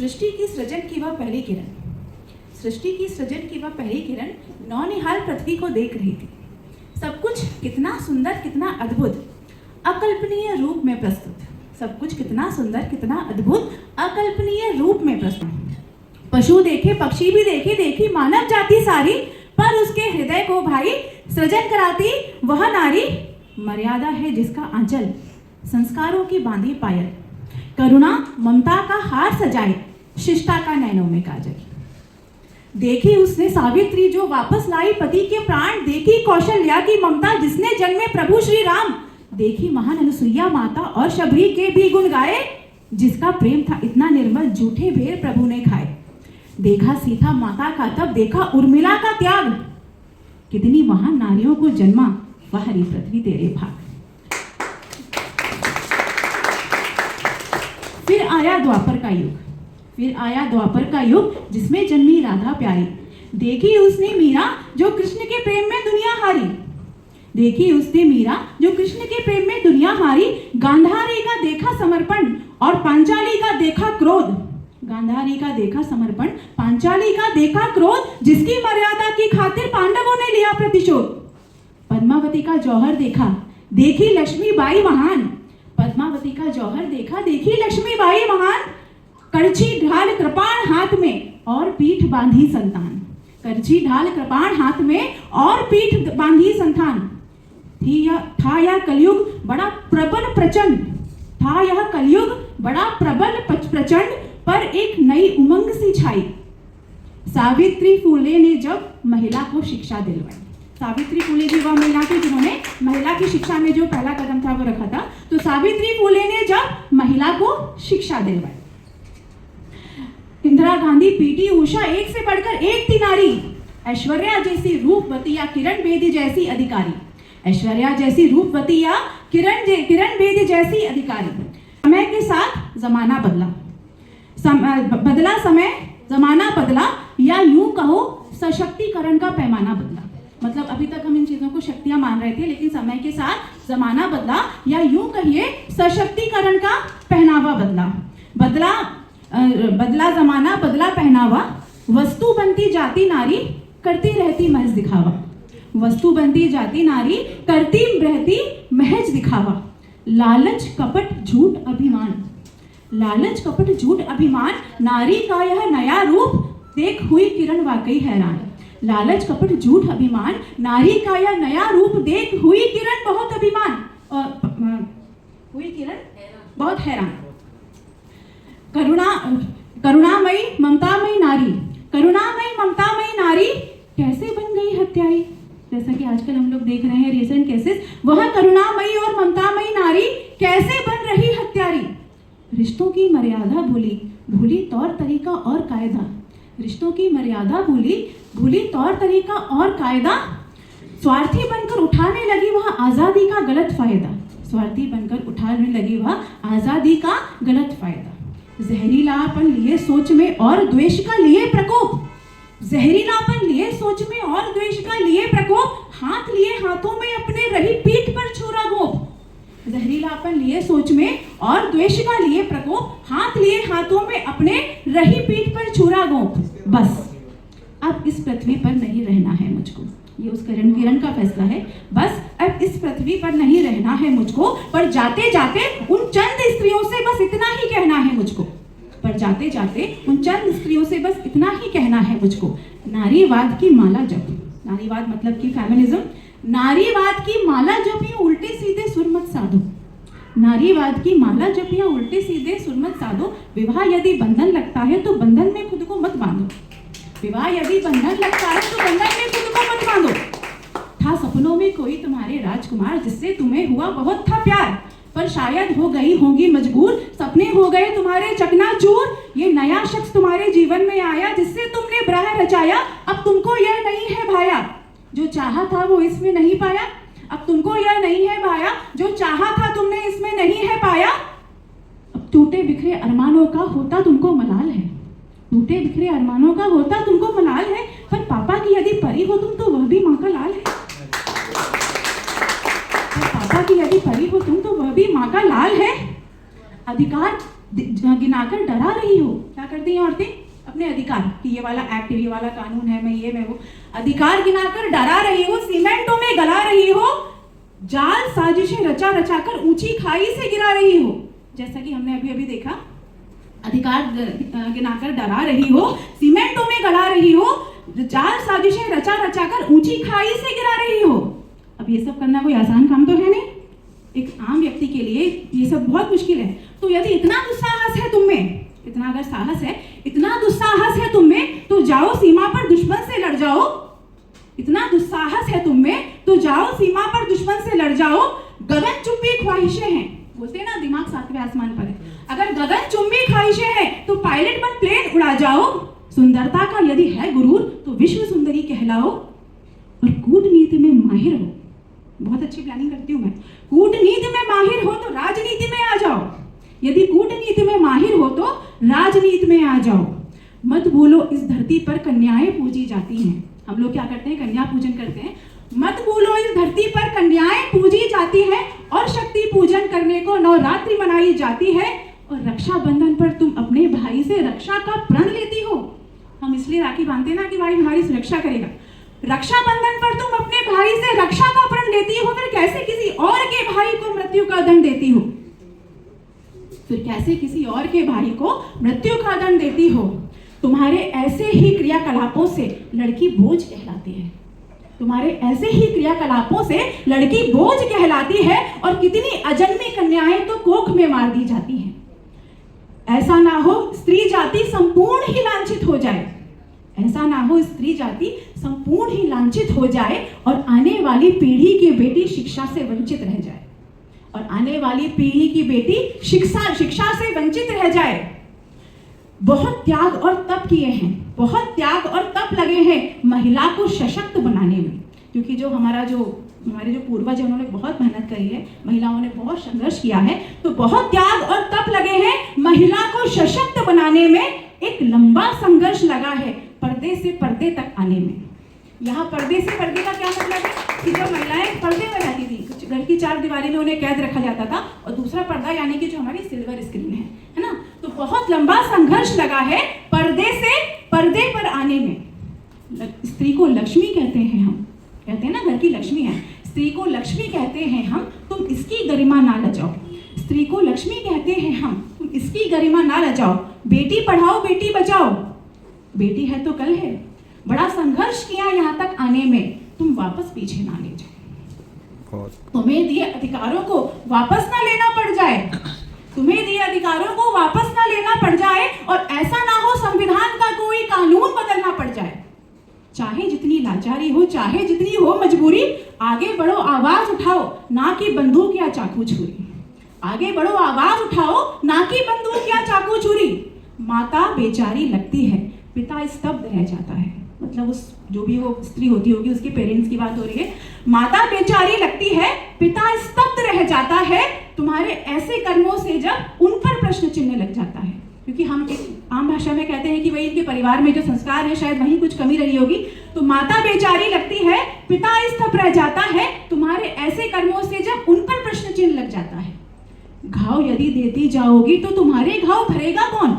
सृष्टि की सृजन की वह पहली किरण, सृष्टि की सृजन की वह पहली किरण नौनिहाल पृथ्वी को देख रही थी। सब कुछ कितना सुंदर, कितना अद्भुत, अकल्पनीय रूप में प्रस्तुत। सब कुछ कितना सुंदर, कितना अद्भुत, अकल्पनीय रूप में प्रस्तुत। पशु देखे, पक्षी भी देखे, देखी मानव जाति सारी, पर उसके हृदय को भाई सृजन कराती वह नारी। मर्यादा है जिसका आंचल, संस्कारों की बांधी पायल, करुणा ममता का हार सजाए, शिष्टा का नैनों में काजल। देखी उसने सावित्री जो वापस लाई पति के प्राण, देखी कौशल्या की ममता जिसने जन्मे प्रभु श्री राम, देखी महान अनुसुईया माता और शबरी के भी गुण गाए, जिसका प्रेम था इतना निर्मल झूठे भेड़ प्रभु ने खाए। देखा सीता माता का तब, देखा उर्मिला का त्याग, कितनी महान नारियों को जन्मा वह हरी पृथ्वी तेरे भाग। फिर आया द्वापर का युग, फिर आया द्वापर का युग जिसमें जन्मी राधा प्यारी। देखी उसने मीरा जो कृष्ण के प्रेम में दुनिया हारी, देखी उसने मीरा जो कृष्ण के प्रेम में दुनिया हारी। गांधारी का देखा समर्पण और पांचाली का देखा क्रोध, गांधारी का देखा समर्पण, पांचाली का देखा क्रोध, जिसकी मर्यादा की खातिर पांडवों ने लिया प्रतिशोध। पद्मावती का जौहर देखा, देखी लक्ष्मीबाई महान, पद्मावती का जौहर देखा, देखी लक्ष्मीबाई महान। करछी ढाल कृपाण हाथ में और पीठ बांधी संतान, करछी ढाल कृपाण हाथ में और पीठ बांधी संतान। था यह कलयुग बड़ा प्रबल प्रचंड, था यह कलयुग बड़ा प्रबल प्रचंड, पर एक नई उमंग सी छाई। सावित्री फूले ने जब महिला को शिक्षा दिलवाई, सावित्री फूले जी वह महिला थी जिन्होंने महिला की शिक्षा में जो पहला कदम था वो रखा था। तो सावित्री फूले ने जब महिला को शिक्षा दिलवाई। इंदिरा गांधी, पीटी उषा, एक से बढ़कर एक थी नारी। ऐश्वर्या जैसी रूपवती या किरण बेदी जैसी अधिकारी, ऐश्वर्या जैसी रूपवती या किरण बेदी जैसी अधिकारी। समय के साथ जमाना बदला, बदला समय, जमाना बदला, या यूं कहो सशक्तिकरण का पैमाना बदला। मतलब अभी तक हम इन चीजों को शक्तियां मान रहे थे, लेकिन समय के साथ जमाना बदला, या यूं कहिए सशक्तिकरण का पहनावा बदला। बदला जमाना, बदला पहनावा। वस्तु बनती जाती नारी, करती रहती महज दिखावा, वस्तु बनती जाती नारी, करती रहती महज दिखावा। लालच कपट झूठ अभिमान, लालच कपट झूठ अभिमान, नारी का यह नया रूप देख हुई किरण वाकई हैरान। लालच कपट झूठ अभिमान, नारी का यह नया रूप देख हुई किरण बहुत अभिमान, हुई किरण बहुत हैरान। करुणामयी ममतामयी नारी, करुणामयी ममतामयी नारी कैसे बन गई हत्याई। जैसा कि आजकल हम लोग देख रहे हैं रिसेंट केसेस, वह करुणामयी और ममतामयी नारी कैसे बन रही हत्यारी। रिश्तों की मर्यादा भूली, भूली तौर तरीका और कायदा, रिश्तों की मर्यादा भूली, भूली तौर तरीका और कायदा। स्वार्थी बनकर उठाने लगी वह आजादी का गलत फायदा, स्वार्थी बनकर उठाने लगी वह आजादी का गलत फायदा। जहरीलापन लिए सोच में और द्वेष का लिए प्रकोप, जहरीलापन लिए सोच में और द्वेष का लिए प्रकोप। हाथ लिए हाथों में अपने रही पीठ पर छुरा गोप, जहरीलापन लिए सोच में और द्वेष का लिए प्रकोप। हाथ लिए हाथों में अपने रही पीठ पर छुरा गोप। बस अब इस पृथ्वी पर नहीं रहना है मुझको, ये उस किरण का फैसला है। बस अब इस पृथ्वी पर नहीं रहना है मुझको, पर जाते जाते उन चंद स्त्रियों से बस इतना ही कहना है मुझको, पर जाते जाते उन चंद स्त्रियों से बस इतना ही कहना है मुझको। नारीवाद की माला जप, नारीवाद मतलब कि फेमिनिज्म, नारीवाद की माला जपियो उल्टे सीधे सुर मत साधो, नारीवाद की माला जपियो उल्टे सीधे सुर मत साधो। विवाह यदि बंधन लगता है तो बंधन में खुद को मत बांधो, विवाह यदि बंधन लगता है तो बंधन में खुद को मत बांधो। था सपनों में कोई तुम्हारे राजकुमार, जिससे तुम्हें हुआ बहुत था प्यार, पर शायद हो गई होंगी मजबूर, सपने हो गए तुम्हारे चकनाचूर। ये नया शख्स तुम्हारे जीवन में आया, जिससे तुमने ब्राह रचाया, अब तुमको यह नहीं है भाया, जो चाहा था वो इसमें नहीं पाया। अब तुमको यह नहीं है भाया, जो चाहा था तुमने इसमें नहीं है पाया। अब टूटे बिखरे अरमानों का होता तुमको मलाल है, टूटे बिखरे अरमानों का होता तुमको मलाल है, पर पापा की यदि परी हो तुम तो वह भी माँ का लाल है, पर पापा की यदि परी हो तुम तो वह भी माँ का लाल है। अधिकार गिनाकर डरा रही हो। क्या करती हैं औरतें? अपने अधिकार कि ये वाला एक्ट, ये वाला कानून है, मैं वो अधिकार गिनाकर डरा रही हो, सीमेंटों में गला रही हो, जाल साजिशें रचा रचा कर ऊंची खाई से गिरा रही हो। जैसा कि हमने अभी अभी देखा, अधिकार गिनाकर डरा रही हो, सीमेंटों में गला रही हो, जाल साजिशें रचा रचा कर ऊंची खाई से गिरा रही हो। अब ये सब करना कोई आसान काम तो है नहीं, एक आम व्यक्ति के लिए ये सब बहुत मुश्किल है। तो यदि इतना दुस्साहस है तुम में, इतना अगर साहस है, इतना दुस्साहस है तुम में, तो जाओ सीमा पर दुश्मन से लड़ जाओ। इतना दुस्साहस है तुम में, तो जाओ सीमा पर दुश्मन से लड़ जाओ। गगनचुंबी ख्वाहिशें हैं, बोलते हैं ना दिमाग सातवें आसमान पर है। अगर गगनचुंबी ख्वाहिशें हैं तो पायलट बन प्लेन उड़ा जाओ। सुंदरता का यदि है गुरूर तो विश्व सुंदरी कहलाओ। और कूटनीति में माहिर हो, बहुत अच्छी प्लानिंग करती हूँ मैं, कूटनीति में माहिर हो तो राजनीति में आ जाओ। यदि कूटनीति में माहिर हो तो राजनीति में आ जाओ। मत भूलो इस धरती पर कन्याएं पूजी जाती हैं। हम लोग क्या करते हैं? कन्या पूजन करते हैं। मत भूलो इस धरती पर कन्याएं पूजी जाती हैं और शक्ति पूजन करने को नवरात्रि मनाई जाती है। और रक्षाबंधन पर तुम अपने भाई से रक्षा का प्रण लेती हो। हम इसलिए राखी बांधते ना कि भाई हमारी सुरक्षा करेगा। रक्षाबंधन पर तुम अपने भाई से रक्षा का प्रण लेती हो, फिर कैसे किसी और के भाई को मृत्यु का दंड देती हो? फिर कैसे किसी और के भाई को मृत्यु का दंड देती हो? तुम्हारे ऐसे ही क्रियाकलापों से लड़की बोझ कहलाती है। तुम्हारे ऐसे ही क्रियाकलापों से लड़की बोझ कहलाती है। और कितनी अजन्मी कन्याएं तो कोख में मार दी जाती हैं। ऐसा ना हो स्त्री जाति संपूर्ण ही लांछित हो जाए। ऐसा ना हो स्त्री जाति संपूर्ण ही लांछित हो जाए और आने वाली पीढ़ी की बेटी शिक्षा से वंचित रह जाए। और आने वाली पीढ़ी की बेटी शिक्षा से वंचित रह जाए। बहुत त्याग और तप किए हैं, बहुत त्याग और तप लगे हैं महिला को सशक्त बनाने में। क्योंकि हमारे जो पूर्वज हैं उन्होंने बहुत मेहनत करी है, महिलाओं ने बहुत संघर्ष किया है, तो बहुत त्याग और तप लगे हैं महिला को सशक्त बनाने में। एक लंबा संघर्ष लगा है पर्दे से पर्दे तक आने में। यहाँ पर्दे से पर्दे का क्या मतलब है कि जब महिलाएं पर्दे में रहती थी, घर की चार दीवारी में उन्हें कैद रखा जाता था, और दूसरा पर्दा यानी कि जो हमारी सिल्वर स्क्रीन है ना। तो बहुत लंबा संघर्ष लगा है पर्दे से पर्दे पर आने में। स्त्री को लक्ष्मी कहते हैं हम, कहते हैं ना घर की लक्ष्मी है, स्त्री को लक्ष्मी कहते हैं हम, तुम इसकी गरिमा ना लजाओ। स्त्री को लक्ष्मी कहते हैं हम, तुम इसकी गरिमा ना लजाओ। बेटी पढ़ाओ बेटी बचाओ, बेटी है तो कल है। बड़ा संघर्ष किया यहाँ तक आने में, तुम वापस पीछे ना ले जाओ। तुम्हें दिए अधिकारों को वापस ना लेना पड़ जाए, तुम्हें दिए अधिकारों को वापस ना लेना पड़ जाए। और ऐसा ना हो संविधान का कोई कानून बदलना पड़ जाए। चाहे जितनी लाचारी हो, चाहे जितनी हो मजबूरी, आगे बढ़ो आवाज उठाओ ना कि बंदूक या चाकू छुरी। आगे बढ़ो आवाज उठाओ ना कि बंदूक या चाकू छुरी। माता बेचारी लगती है, पिता स्तब्ध रह जाता है। मतलब उस जो भी वो स्त्री होती होगी उसके पेरेंट्स की बात हो रही है। माता बेचारी लगती है, पिता स्तब्ध रह जाता है तुम्हारे ऐसे कर्मों से जब उन पर प्रश्न चिन्ह लग जाता है। क्योंकि हम एक आम भाषा में कहते हैं कि भाई इनके परिवार में जो संस्कार है शायद वहीं कुछ कमी रही होगी। तो माता बेचारी लगती है, पिता स्तब्ध रह जाता है तुम्हारे ऐसे कर्मों से जब उन पर प्रश्न चिन्ह लग जाता है। घाव यदि देती जाओगी तो तुम्हारे घाव भरेगा कौन?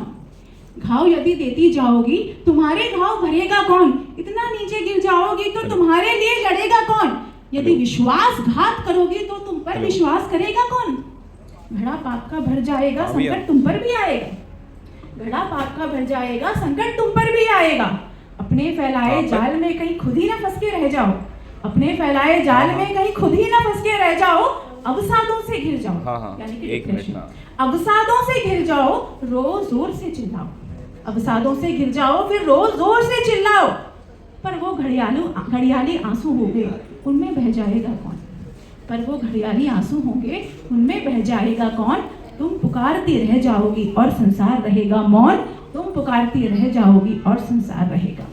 घाव यदि देती जाओगी तुम्हारे घाव भरेगा कौन? इतना नीचे गिर जाओगी तो तुम्हारे लिए लड़ेगा कौन? यदि विश्वासघात करोगी तो तुम पर विश्वास करेगा कौन? घड़ा पाप का भर जाएगा, संकट तुम पर भी आएगा। घड़ा पाप का भर जाएगा, संकट तुम पर भी आएगा। अपने फैलाए जाल में कहीं खुद ही ना फंस के रह जाओ। अपने फैलाए जाल में कहीं खुद ही ना फंस के रह जाओ। अवसादों से घिर जाओ, यानी कि डिप्रेशन। अवसादों से घिर जाओ, रोज जोर से चिल्लाओ। अवसादों से घिर जाओ, फिर रोज जोर से चिल्लाओ। पर वो घड़ियाली आंसू हो गए, उनमें बह जाएगा कौन? पर वो घड़ियाली आंसू होंगे, उनमें बह जाएगा कौन? तुम पुकारती रह जाओगी और संसार रहेगा मौन। तुम पुकारती रह जाओगी और संसार रहेगा।